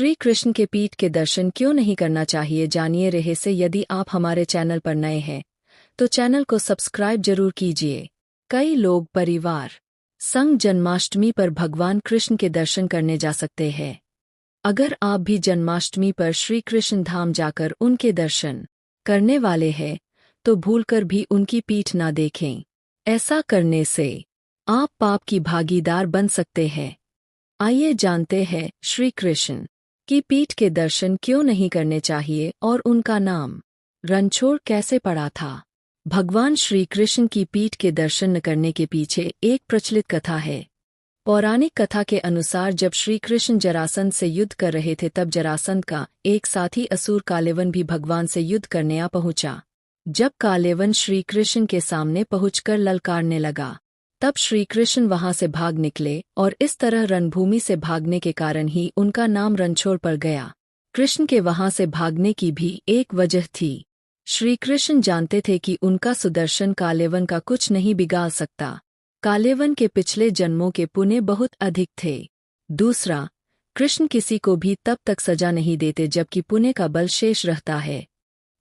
श्री कृष्ण के पीठ के दर्शन क्यों नहीं करना चाहिए, जानिए रहस्य। यदि आप हमारे चैनल पर नए हैं तो चैनल को सब्सक्राइब जरूर कीजिए। कई लोग परिवार संग जन्माष्टमी पर भगवान कृष्ण के दर्शन करने जा सकते हैं। अगर आप भी जन्माष्टमी पर श्री कृष्ण धाम जाकर उनके दर्शन करने वाले हैं तो भूलकर भी उनकी पीठ ना देखें। ऐसा करने से आप पाप की भागीदार बन सकते हैं। आइए जानते हैं श्री कृष्ण की पीठ के दर्शन क्यों नहीं करने चाहिए और उनका नाम रणछोड़ कैसे पड़ा था। भगवान श्री कृष्ण की पीठ के दर्शन न करने के पीछे एक प्रचलित कथा है। पौराणिक कथा के अनुसार जब श्री कृष्ण जरासंध से युद्ध कर रहे थे तब जरासंध का एक साथी असुर कालेवन भी भगवान से युद्ध करने आ पहुंचा। जब कालेवन श्री कृष्ण के सामने पहुंचकर ललकारने लगा तब श्री कृष्ण वहां से भाग निकले और इस तरह रणभूमि से भागने के कारण ही उनका नाम रणछोड़ पड़ गया। कृष्ण के वहां से भागने की भी एक वजह थी। श्री कृष्ण जानते थे कि उनका सुदर्शन कालेवन का कुछ नहीं बिगाड़ सकता। कालेवन के पिछले जन्मों के पुण्य बहुत अधिक थे। दूसरा, कृष्ण किसी को भी तब तक सजा नहीं देते जबकि पुण्य का बल शेष रहता है।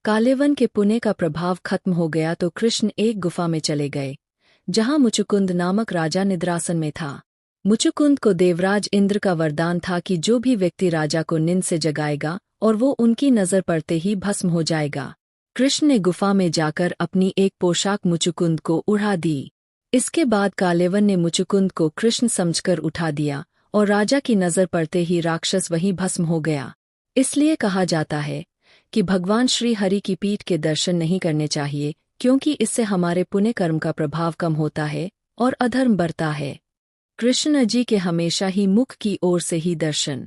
कालेवन के पुण्य का प्रभाव खत्म हो गया तो कृष्ण एक गुफा में चले गए जहां मुचुकुंद नामक राजा निद्रासन में था। मुचुकुंद को देवराज इंद्र का वरदान था कि जो भी व्यक्ति राजा को नींद से जगाएगा और वो उनकी नजर पड़ते ही भस्म हो जाएगा। कृष्ण ने गुफा में जाकर अपनी एक पोशाक मुचुकुंद को उड़ा दी। इसके बाद कालेवन ने मुचुकुंद को कृष्ण समझकर उठा दिया और राजा की नजर पड़ते ही राक्षस वहीं भस्म हो गया। इसलिए कहा जाता है कि भगवान श्री हरि की पीठ के दर्शन नहीं करने चाहिए, क्योंकि इससे हमारे पुण्य कर्म का प्रभाव कम होता है और अधर्म बढ़ता है। कृष्ण जी के हमेशा ही मुख की ओर से ही दर्शन